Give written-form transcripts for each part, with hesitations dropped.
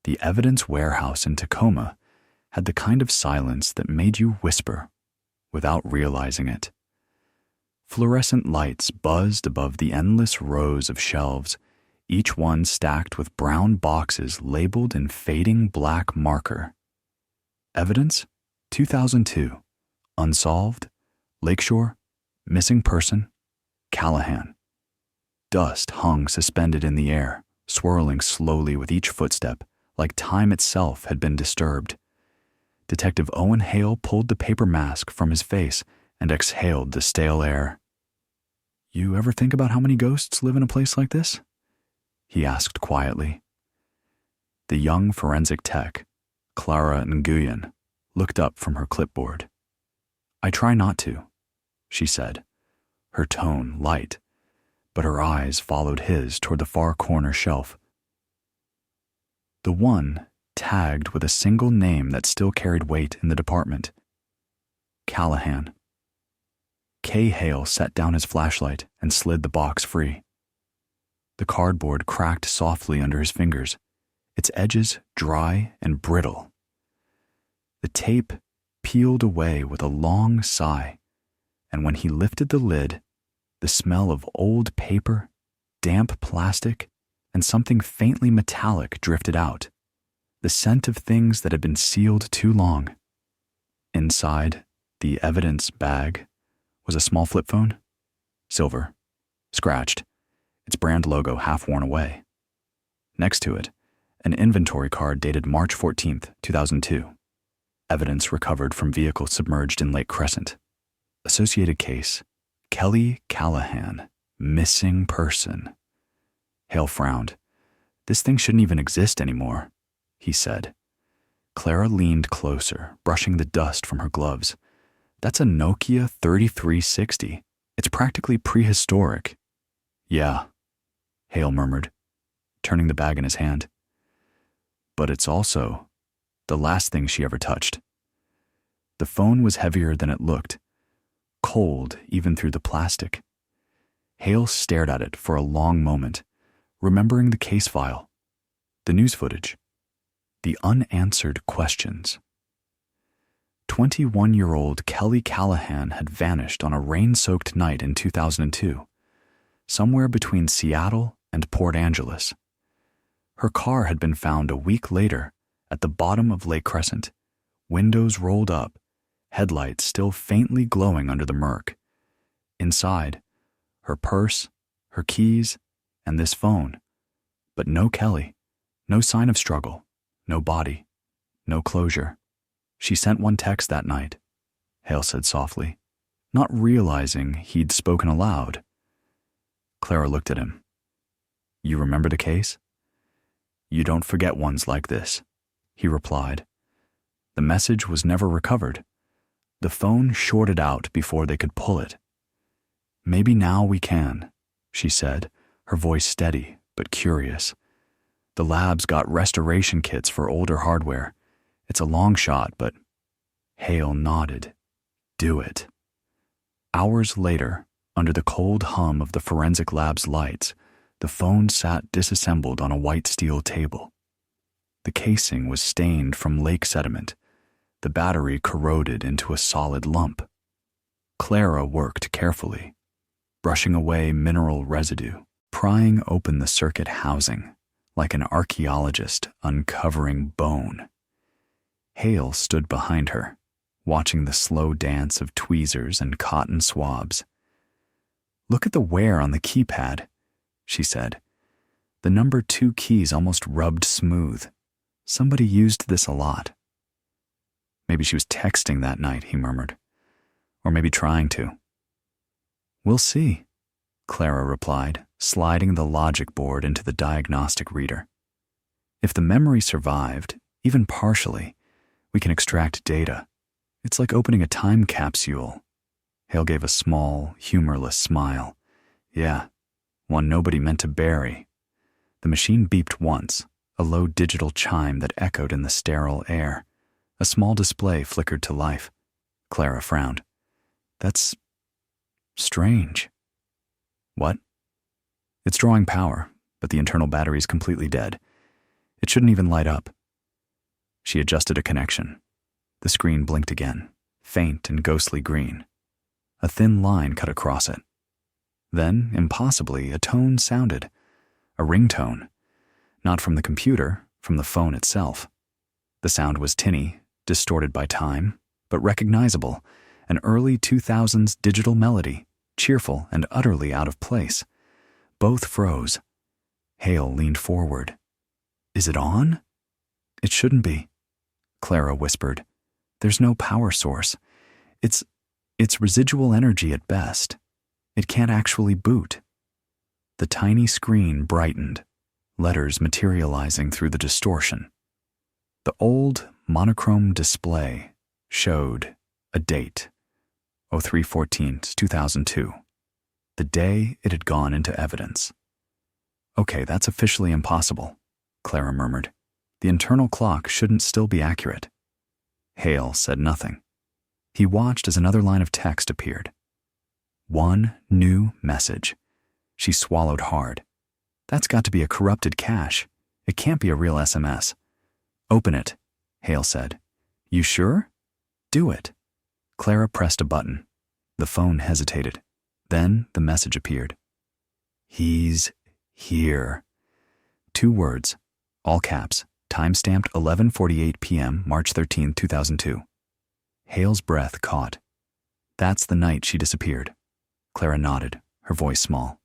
The evidence warehouse in Tacoma had the kind of silence that made you whisper without realizing it. Fluorescent lights buzzed above the endless rows of shelves, each one stacked with brown boxes labeled in fading black marker. Evidence? 2002. Unsolved. Lakeshore. Missing person. Callahan. Dust hung suspended in the air, swirling slowly with each footstep, like time itself had been disturbed. Detective Owen Hale pulled the paper mask from his face and exhaled the stale air. "You ever think about how many ghosts live in a place like this?" he asked quietly. The young forensic tech, Clara Nguyen, looked up from her clipboard. "I try not to," she said, her tone light, but her eyes followed his toward the far corner shelf. The one tagged with a single name that still carried weight in the department. Callahan. Kay Hale set down his flashlight and slid the box free. The cardboard cracked softly under his fingers, its edges dry and brittle. The tape peeled away with a long sigh, and when he lifted the lid, the smell of old paper, damp plastic, and something faintly metallic drifted out, the scent of things that had been sealed too long. Inside the evidence bag was a small flip phone, silver, scratched, its brand logo half worn away. Next to it, an inventory card dated March 14th, 2002. Evidence recovered from vehicle submerged in Lake Crescent. Associated case, Kelly Callahan, missing person. Hale frowned. "This thing shouldn't even exist anymore," he said. Clara leaned closer, brushing the dust from her gloves. "That's a Nokia 3360. It's practically prehistoric." "Yeah," Hale murmured, turning the bag in his hand. "But it's also the last thing she ever touched." The phone was heavier than it looked, cold even through the plastic. Hale stared at it for a long moment, remembering the case file, the news footage, the unanswered questions. 21-year-old Kelly Callahan had vanished on a rain-soaked night in 2002, somewhere between Seattle and Port Angeles. Her car had been found a week later at the bottom of Lake Crescent, windows rolled up, headlights still faintly glowing under the murk. Inside, her purse, her keys, and this phone. But no Kelly, no sign of struggle, no body, no closure. "She sent one text that night," Hale said softly, not realizing he'd spoken aloud. Clara looked at him. "You remember the case?" "You don't forget ones like this," he replied. "The message was never recovered. The phone shorted out before they could pull it." "Maybe now we can," she said, her voice steady but curious. "The lab's got restoration kits for older hardware. It's a long shot, but..." Hale nodded. "Do it." Hours later, under the cold hum of the forensic lab's lights, the phone sat disassembled on a white steel table. The casing was stained from lake sediment, the battery corroded into a solid lump. Clara worked carefully, brushing away mineral residue, prying open the circuit housing, like an archaeologist uncovering bone. Hale stood behind her, watching the slow dance of tweezers and cotton swabs. "Look at the wear on the keypad," she said. "The number 2 keys almost rubbed smooth. Somebody used this a lot." "Maybe she was texting that night," he murmured. "Or maybe trying to." "We'll see," Clara replied, sliding the logic board into the diagnostic reader. "If the memory survived, even partially, we can extract data. It's like opening a time capsule." Hale gave a small, humorless smile. "Yeah, one nobody meant to bury." The machine beeped once, a low digital chime that echoed in the sterile air. A small display flickered to life. Clara frowned. "That's strange." "What?" "It's drawing power, but the internal battery's completely dead. It shouldn't even light up." She adjusted a connection. The screen blinked again, faint and ghostly green. A thin line cut across it. Then, impossibly, a tone sounded. A ringtone. Not from the computer, from the phone itself. The sound was tinny, distorted by time, but recognizable. An early 2000s digital melody, cheerful and utterly out of place. Both froze. Hale leaned forward. Is it on? It shouldn't be, Clara whispered. There's no power source. It's residual energy at best. It can't actually boot. The tiny screen brightened, letters materializing through the distortion. The old monochrome display showed a date, 03/14/2002, the day it had gone into evidence. Okay, that's officially impossible, Clara murmured. The internal clock shouldn't still be accurate. Hale said nothing. He watched as another line of text appeared. One new message. She swallowed hard. That's got to be a corrupted cache. It can't be a real SMS. Open it, Hale said. You sure? Do it. Clara pressed a button. The phone hesitated. Then the message appeared. He's here. 2 words, all caps, time-stamped 11:48 p.m., March 13, 2002. Hale's breath caught. That's the night she disappeared. Clara nodded, her voice small.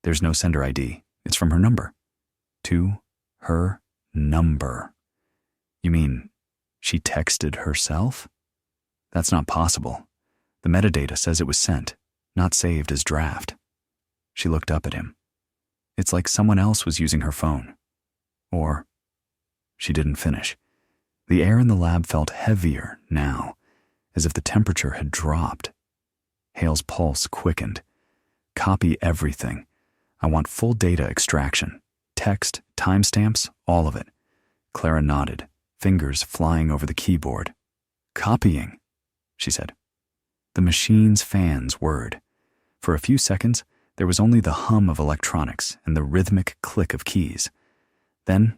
There's no sender ID. It's from her number. To her number. You mean she texted herself? That's not possible. The metadata says it was sent, not saved as draft. She looked up at him. It's like someone else was using her phone. Or... She didn't finish. The air in the lab felt heavier now, as if the temperature had dropped. Hale's pulse quickened. Copy everything. I want full data extraction. Text, timestamps, all of it. Clara nodded, fingers flying over the keyboard. Copying, she said. The machine's fans whirred. For a few seconds, there was only the hum of electronics and the rhythmic click of keys. Then,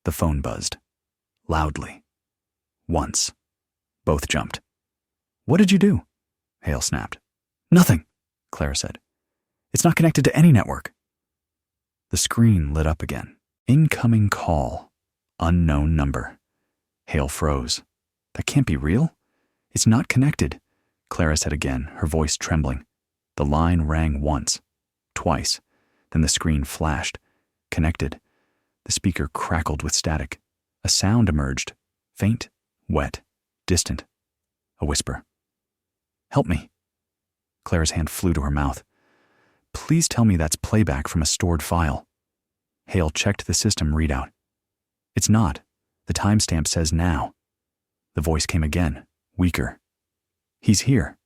the phone buzzed. Loudly. Once. Both jumped. What did you do? Hale snapped. Nothing, Clara said. It's not connected to any network. The screen lit up again. Incoming call. Unknown number. Hale froze. That can't be real. It's not connected, Clara said again, her voice trembling. The line rang once, twice. Then the screen flashed. Connected. The speaker crackled with static. A sound emerged. Faint, wet, distant. A whisper. Help me. Clara's hand flew to her mouth. Please tell me that's playback from a stored file. Hale checked the system readout. It's not. The timestamp says now. The voice came again, weaker. He's here.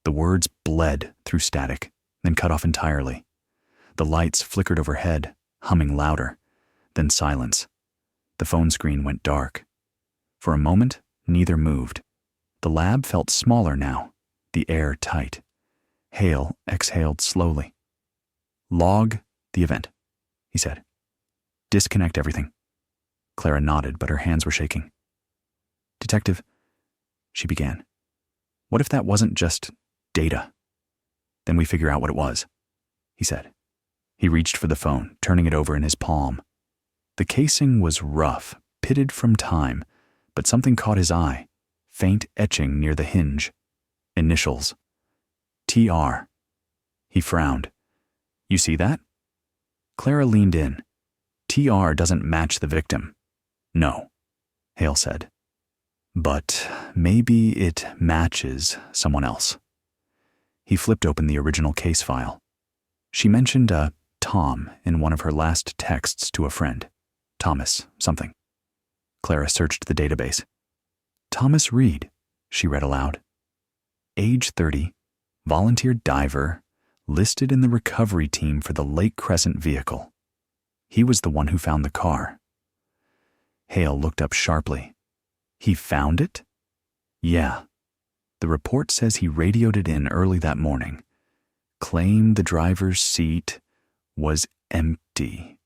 The words bled through static, then cut off entirely. The lights flickered overhead, humming louder. Then silence. The phone screen went dark. For a moment, neither moved. The lab felt smaller now, the air tight. Hale exhaled slowly. Log the event, he said. Disconnect everything. Clara nodded, but her hands were shaking. Detective, she began. What if that wasn't just data? Then we figure out what it was, he said. He reached for the phone, turning it over in his palm. The casing was rough, pitted from time, but something caught his eye, faint etching near the hinge. Initials. TR. He frowned. You see that? Clara leaned in. TR doesn't match the victim. No, Hale said. But maybe it matches someone else. He flipped open the original case file. She mentioned a Tom in one of her last texts to a friend. Thomas something. Clara searched the database. Thomas Reed, she read aloud. Age 30, volunteer diver, listed in the recovery team for the Lake Crescent vehicle. He was the one who found the car. Hale looked up sharply. He found it? Yeah. The report says he radioed it in early that morning. Claimed the driver's seat was empty.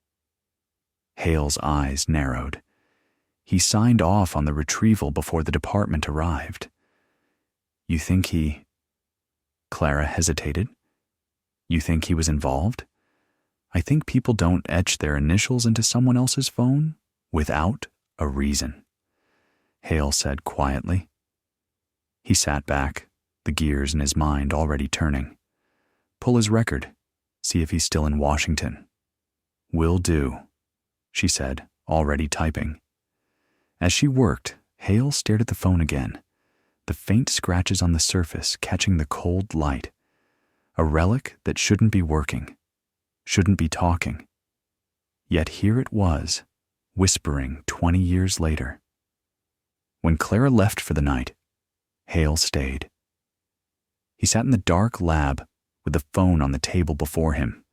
Hale's eyes narrowed. He signed off on the retrieval before the department arrived. You think he... Clara hesitated. You think he was involved? I think people don't etch their initials into someone else's phone without a reason, Hale said quietly. He sat back, the gears in his mind already turning. Pull his record, see if he's still in Washington. Will do, she said, already typing. As she worked, Hale stared at the phone again, the faint scratches on the surface catching the cold light. A relic that shouldn't be working, shouldn't be talking. Yet here it was, whispering 20 years later. When Clara left for the night, Hale stayed. He sat in the dark lab with the phone on the table before him,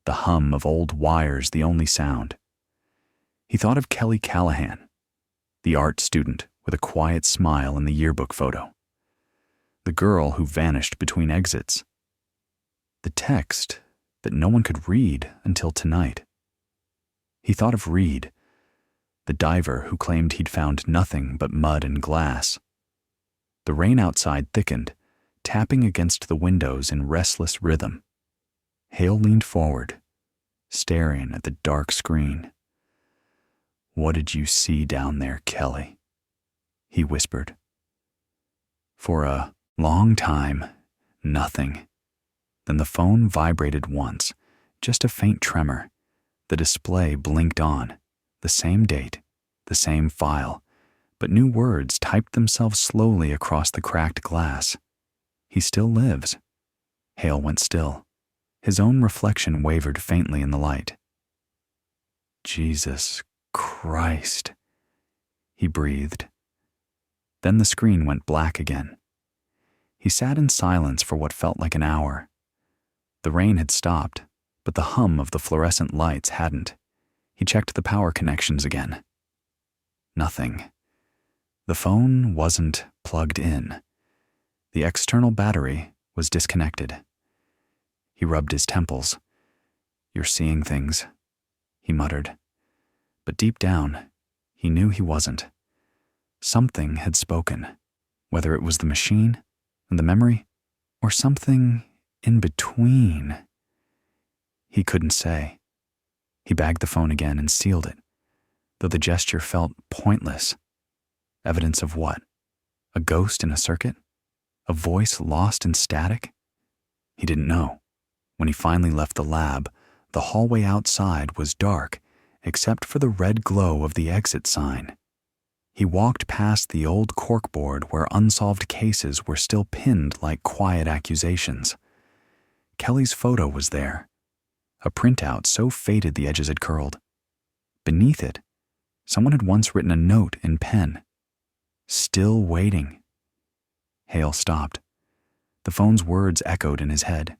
the hum of old wires the only sound. He thought of Kelly Callahan, the art student with a quiet smile in the yearbook photo, the girl who vanished between exits, the text that no one could read until tonight. He thought of Reed, the diver who claimed he'd found nothing but mud and glass. The rain outside thickened, tapping against the windows in restless rhythm. Hale leaned forward, staring at the dark screen. What did you see down there, Kelly? He whispered. For a long time, nothing. Then the phone vibrated once, just a faint tremor. The display blinked on, the same date, the same file, but new words typed themselves slowly across the cracked glass. He still lives. Hale went still. His own reflection wavered faintly in the light. Jesus Christ, he breathed. Then the screen went black again. He sat in silence for what felt like an hour. The rain had stopped, but the hum of the fluorescent lights hadn't. He checked the power connections again. Nothing. The phone wasn't plugged in. The external battery was disconnected. He rubbed his temples. You're seeing things, he muttered. But deep down, he knew he wasn't. Something had spoken, whether it was the machine, the memory, or something in between. He couldn't say. He bagged the phone again and sealed it, though the gesture felt pointless. Evidence of what? A ghost in a circuit? A voice lost in static? He didn't know. When he finally left the lab, the hallway outside was dark, except for the red glow of the exit sign. He walked past the old corkboard where unsolved cases were still pinned like quiet accusations. Kelly's photo was there, a printout so faded the edges had curled. Beneath it, someone had once written a note in pen. Still waiting. Hale stopped. The phone's words echoed in his head.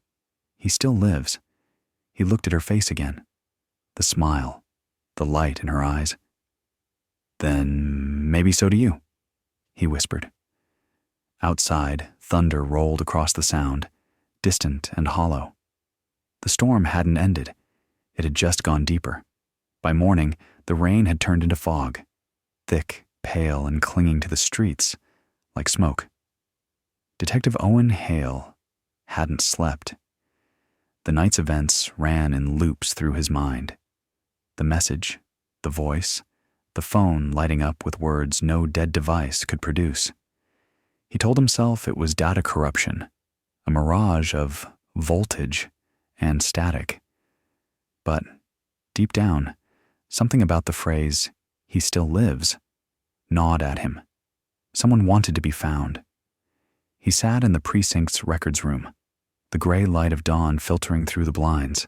He still lives. He looked at her face again. The smile, the light in her eyes. Then maybe so do you, he whispered. Outside, thunder rolled across the sound, distant and hollow. The storm hadn't ended. It had just gone deeper. By morning, the rain had turned into fog, thick, pale, and clinging to the streets like smoke. Detective Owen Hale hadn't slept. The night's events ran in loops through his mind. The message, the voice, the phone lighting up with words no dead device could produce. He told himself it was data corruption, a mirage of voltage and static. But deep down, something about the phrase, "he still lives," gnawed at him. Someone wanted to be found. He sat in the precinct's records room, the gray light of dawn filtering through the blinds.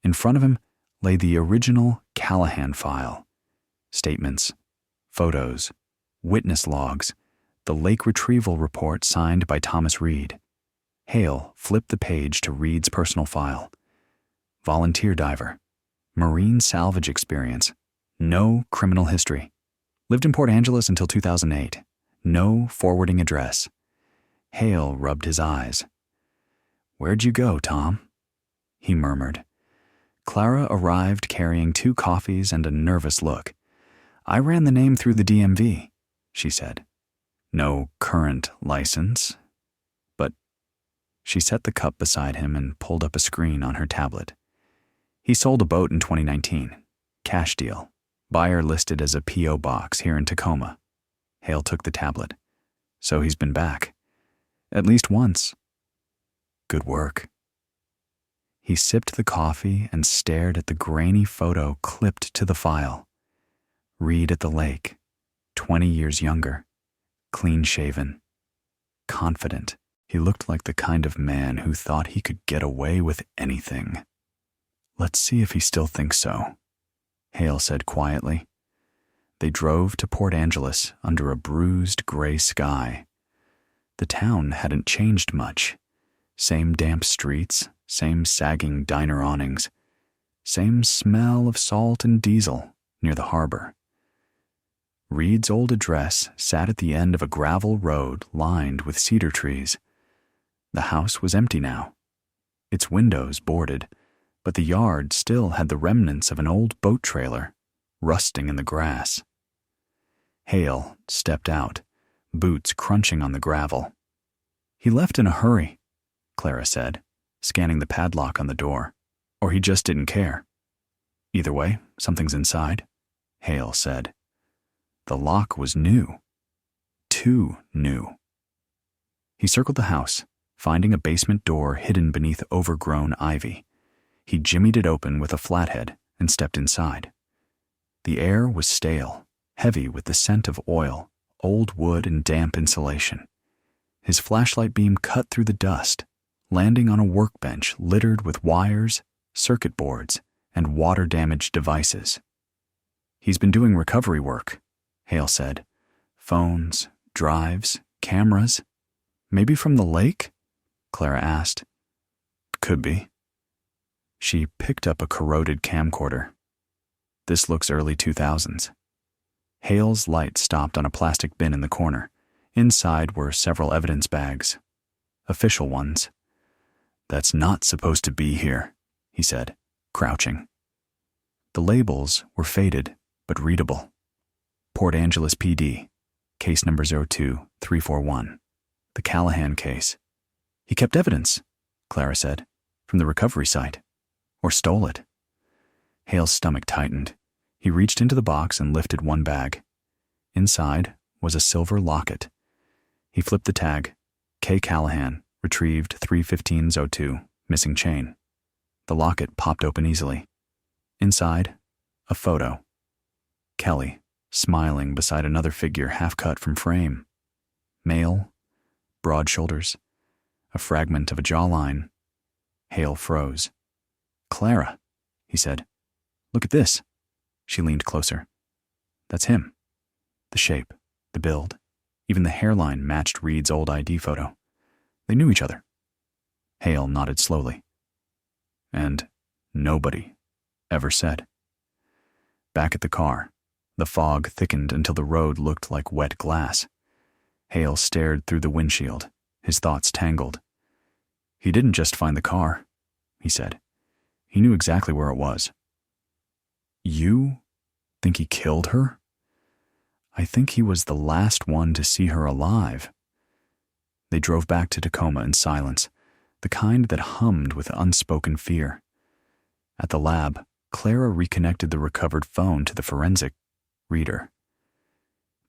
In front of him lay the original Callahan file. Statements, photos, witness logs, the lake retrieval report signed by Thomas Reed. Hale flipped the page to Reed's personal file. Volunteer diver. Marine salvage experience. No criminal history. Lived in Port Angeles until 2008. No forwarding address. Hale rubbed his eyes. "Where'd you go, Tom?" he murmured. Clara arrived carrying 2 coffees and a nervous look. I ran the name through the DMV, she said. No current license, but she set the cup beside him and pulled up a screen on her tablet. He sold a boat in 2019. Cash deal. Buyer listed as a P.O. box here in Tacoma. Hale took the tablet. So he's been back. At least once. Good work. He sipped the coffee and stared at the grainy photo clipped to the file. Reed at the lake, 20 years younger, clean-shaven, confident. He looked like the kind of man who thought he could get away with anything. Let's see if he still thinks so, Hale said quietly. They drove to Port Angeles under a bruised gray sky. The town hadn't changed much. Same damp streets, same sagging diner awnings, same smell of salt and diesel near the harbor. Reed's old address sat at the end of a gravel road lined with cedar trees. The house was empty now, its windows boarded, but the yard still had the remnants of an old boat trailer, rusting in the grass. Hale stepped out, boots crunching on the gravel. He left in a hurry, Clara said, scanning the padlock on the door. Or he just didn't care. Either way, something's inside, Hale said. The lock was new. Too new. He circled the house, finding a basement door hidden beneath overgrown ivy. He jimmied it open with a flathead and stepped inside. The air was stale, heavy with the scent of oil, old wood, and damp insulation. His flashlight beam cut through the dust, landing on a workbench littered with wires, circuit boards, and water-damaged devices. He's been doing recovery work, Hale said. Phones, drives, cameras. Maybe from the lake? Clara asked. Could be. She picked up a corroded camcorder. This looks early 2000s. Hale's light stopped on a plastic bin in the corner. Inside were several evidence bags. Official ones. That's not supposed to be here, he said, crouching. The labels were faded, but readable. Port Angeles PD, case number 02341. The Callahan case. He kept evidence, Clara said, from the recovery site. Or stole it. Hale's stomach tightened. He reached into the box and lifted one bag. Inside was a silver locket. He flipped the tag. K. Callahan, retrieved 3/15/02, missing chain. The locket popped open easily. Inside, a photo. Kelly, smiling beside another figure half cut from frame. Male, broad shoulders, a fragment of a jawline. Hale froze. Clara, he said. Look at this. She leaned closer. That's him. The shape, the build, even the hairline matched Reed's old ID photo. They knew each other. Hale nodded slowly. And nobody ever said. Back at the car, the fog thickened until the road looked like wet glass. Hale stared through the windshield, his thoughts tangled. He didn't just find the car, he said. He knew exactly where it was. You think he killed her? I think he was the last one to see her alive. They drove back to Tacoma in silence, the kind that hummed with unspoken fear. At the lab, Clara reconnected the recovered phone to the forensic reader.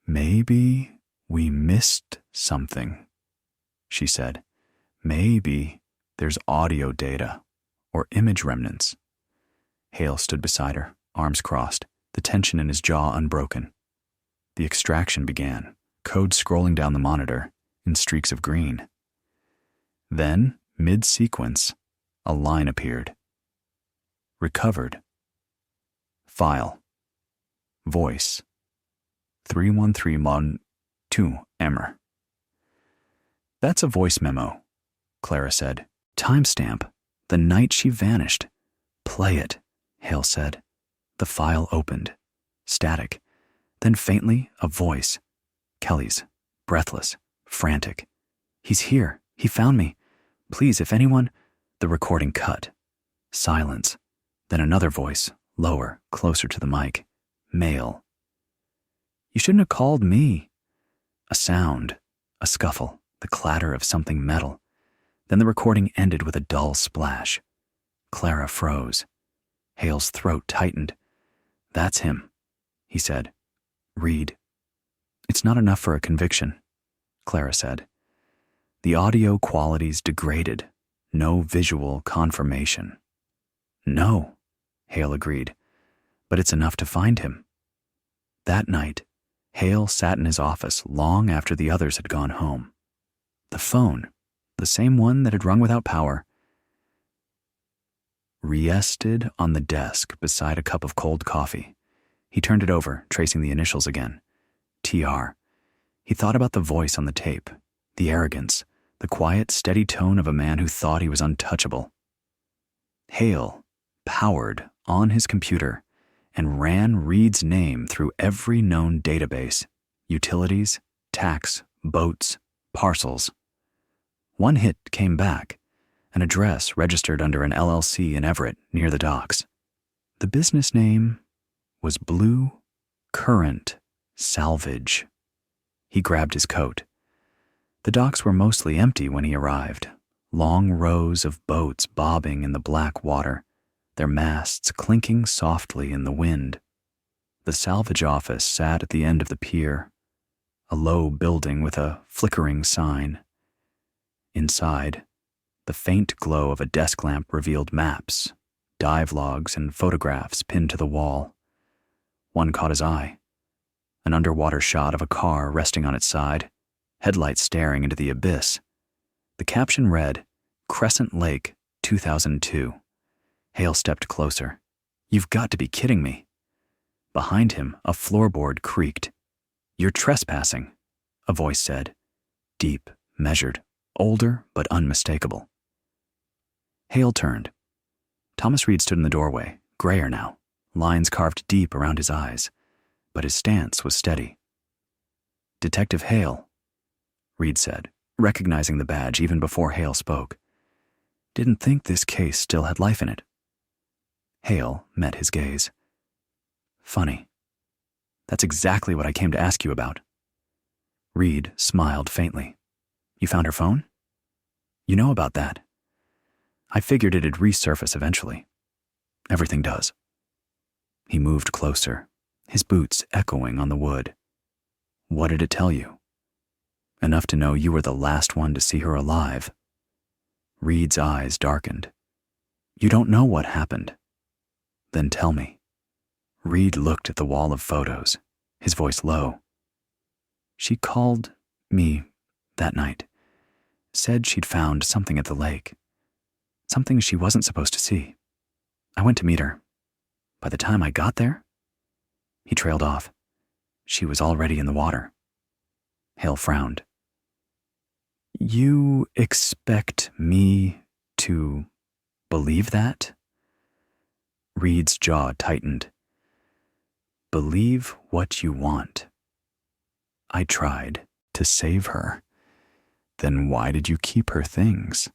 Maybe we missed something, she said. Maybe there's audio data or image remnants. Hale stood beside her, arms crossed, the tension in his jaw unbroken. The extraction began, code scrolling down the monitor in streaks of green. Then, mid-sequence, a line appeared. Recovered. File. Voice. 313 Emmer. That's a voice memo, Clara said. Timestamp. The night she vanished. Play it, Hale said. The file opened. Static. Then faintly, a voice. Kelly's. Breathless. Frantic. He's here. He found me. Please, if anyone... The recording cut. Silence. Then another voice, lower, closer to the mic. Male. You shouldn't have called me. A sound, a scuffle, the clatter of something metal. Then the recording ended with a dull splash. Clara froze. Hale's throat tightened. That's him, he said. Reed. It's not enough for a conviction, Clara said. The audio quality's degraded. No visual confirmation. No, Hale agreed, but it's enough to find him. That night, Hale sat in his office long after the others had gone home. The phone, the same one that had rung without power, rested on the desk beside a cup of cold coffee. He turned it over, tracing the initials again. TR. He thought about the voice on the tape, the arrogance, the quiet, steady tone of a man who thought he was untouchable. Hale powered on his computer and ran Reed's name through every known database: utilities, tax, boats, parcels. One hit came back, an address registered under an LLC in Everett near the docks. The business name was Blue Current Salvage. He grabbed his coat. The docks were mostly empty when he arrived, long rows of boats bobbing in the black water, their masts clinking softly in the wind. The salvage office sat at the end of the pier, a low building with a flickering sign. Inside, the faint glow of a desk lamp revealed maps, dive logs, and photographs pinned to the wall. One caught his eye. An underwater shot of a car resting on its side, headlights staring into the abyss. The caption read, Crescent Lake, 2002. Hale stepped closer. You've got to be kidding me. Behind him, a floorboard creaked. You're trespassing, a voice said. Deep, measured, older but unmistakable. Hale turned. Thomas Reed stood in the doorway, grayer now, lines carved deep around his eyes, but his stance was steady. Detective Hale, Reed said, recognizing the badge even before Hale spoke. Didn't think this case still had life in it. Hale met his gaze. Funny. That's exactly what I came to ask you about. Reed smiled faintly. You found her phone? You know about that. I figured it'd resurface eventually. Everything does. He moved closer, his boots echoing on the wood. What did it tell you? Enough to know you were the last one to see her alive. Reed's eyes darkened. You don't know what happened. Then tell me. Reed looked at the wall of photos, his voice low. She called me that night, said she'd found something at the lake, something she wasn't supposed to see. I went to meet her. By the time I got there, he trailed off. She was already in the water. Hale frowned. You expect me to believe that? Reed's jaw tightened. Believe what you want. I tried to save her. Then why did you keep her things?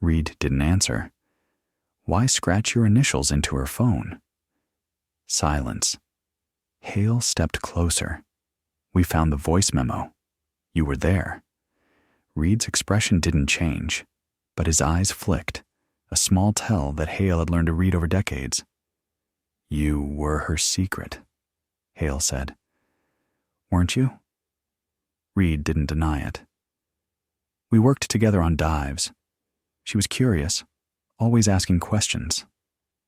Reed didn't answer. Why scratch your initials into her phone? Silence. Hale stepped closer. We found the voice memo. You were there. Reed's expression didn't change, but his eyes flicked, a small tell that Hale had learned to read over decades. You were her secret, Hale said. Weren't you? Reed didn't deny it. We worked together on dives. She was curious, always asking questions.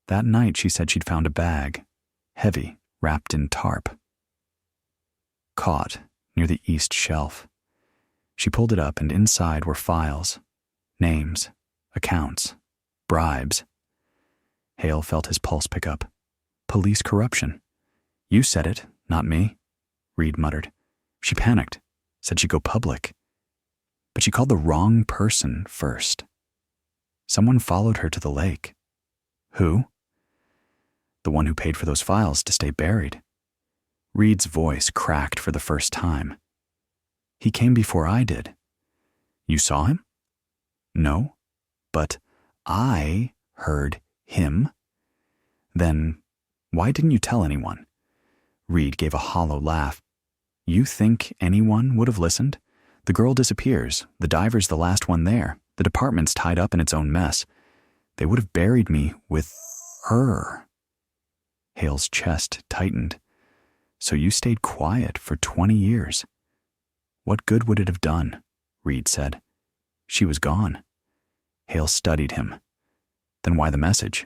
That night she said she'd found a bag, heavy, wrapped in tarp. Caught near the east shelf. She pulled it up, and inside were files, names, accounts, bribes. Hale felt his pulse pick up. Police corruption. You said it, not me, Reed muttered. She panicked, said she'd go public. But she called the wrong person first. Someone followed her to the lake. Who? The one who paid for those files to stay buried. Reed's voice cracked for the first time. He came before I did. You saw him? No, but I heard him. Then why didn't you tell anyone? Reed gave a hollow laugh. You think anyone would have listened? The girl disappears. The diver's the last one there. The department's tied up in its own mess. They would have buried me with her. Hale's chest tightened. So you stayed quiet for 20 years. What good would it have done? Reed said. She was gone. Hale studied him. Then why the message?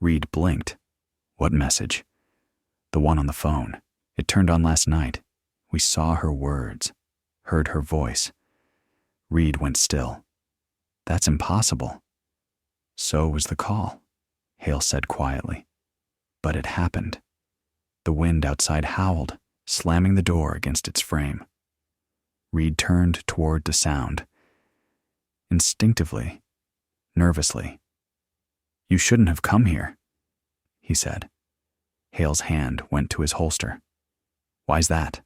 Reed blinked. What message? The one on the phone. It turned on last night. We saw her words, heard her voice. Reed went still. That's impossible. So was the call, Hale said quietly. But it happened. The wind outside howled, slamming the door against its frame. Reed turned toward the sound. Instinctively, nervously. You shouldn't have come here, he said. Hale's hand went to his holster. Why's that?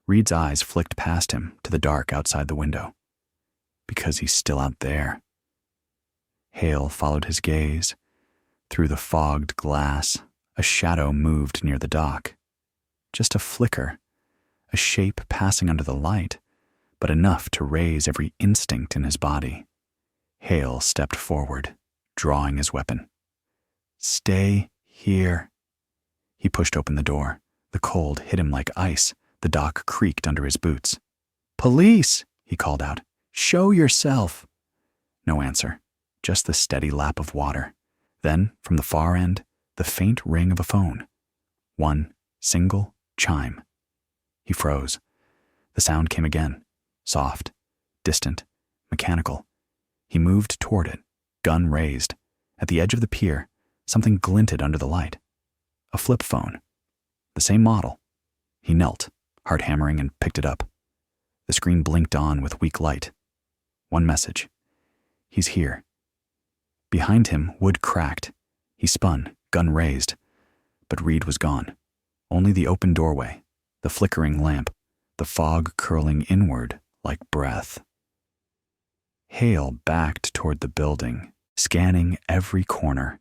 Reed's eyes flicked past him to the dark outside the window. Because he's still out there. Hale followed his gaze. Through the fogged glass, a shadow moved near the dock. Just a flicker, a shape passing under the light, but enough to raise every instinct in his body. Hale stepped forward, drawing his weapon. Stay here. He pushed open the door. The cold hit him like ice. The dock creaked under his boots. Police, he called out. Show yourself. No answer, just the steady lap of water. Then, from the far end, the faint ring of a phone. One single chime. He froze. The sound came again, soft, distant, mechanical. He moved toward it, gun raised. At the edge of the pier, something glinted under the light. A flip phone. The same model. He knelt, heart hammering, and picked it up. The screen blinked on with weak light. One message. He's here. Behind him, wood cracked. He spun, gun raised. But Reed was gone. Only the open doorway, the flickering lamp, the fog curling inward like breath. Hale backed toward the building, scanning every corner,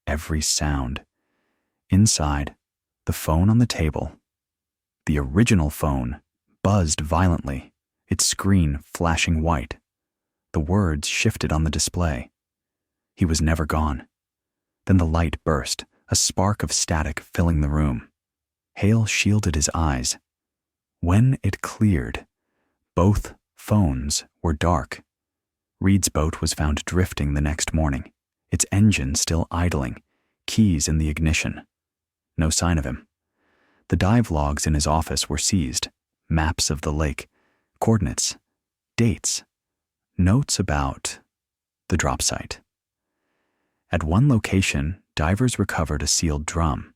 every sound. Inside, the phone on the table. The original phone buzzed violently, its screen flashing white. The words shifted on the display. He was never gone. Then the light burst, a spark of static filling the room. Hale shielded his eyes. When it cleared, both phones were dark. Reed's boat was found drifting the next morning, its engine still idling, keys in the ignition. No sign of him. The dive logs in his office were seized, maps of the lake, coordinates, dates, notes about the drop site. At one location, divers recovered a sealed drum.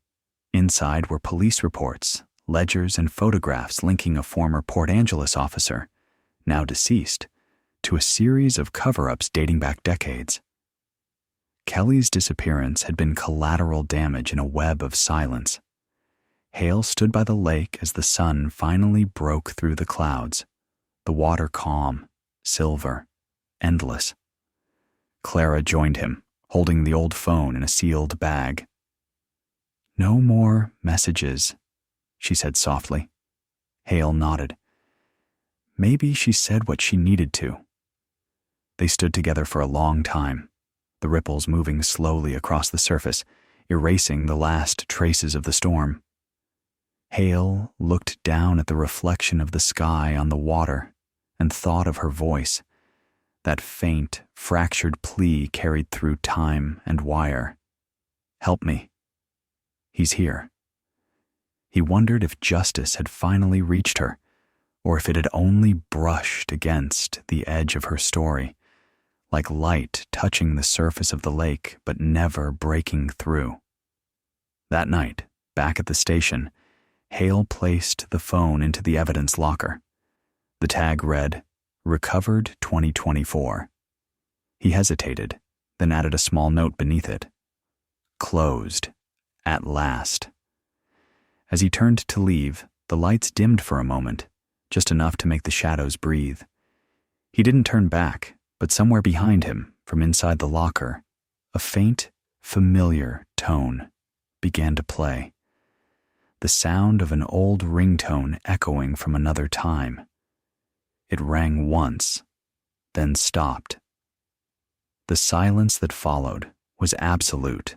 Inside were police reports, ledgers, and photographs linking a former Port Angeles officer, now deceased, to a series of cover-ups dating back decades. Kelly's disappearance had been collateral damage in a web of silence. Hale stood by the lake as the sun finally broke through the clouds, the water calm, silver, endless. Clara joined him, holding the old phone in a sealed bag. No more messages, she said softly. Hale nodded. Maybe she said what she needed to. They stood together for a long time, the ripples moving slowly across the surface, erasing the last traces of the storm. Hale looked down at the reflection of the sky on the water and thought of her voice, that faint, fractured plea carried through time and wire. Help me. He's here. He wondered if justice had finally reached her, or if it had only brushed against the edge of her story, like light touching the surface of the lake but never breaking through. That night, back at the station, Hale placed the phone into the evidence locker. The tag read, Recovered 2024. He hesitated, then added a small note beneath it. Closed. At last. As he turned to leave, the lights dimmed for a moment, just enough to make the shadows breathe. He didn't turn back, but somewhere behind him, from inside the locker, a faint, familiar tone began to play. the sound of an old ringtone echoing from another time. It rang once, then stopped. The silence that followed was absolute,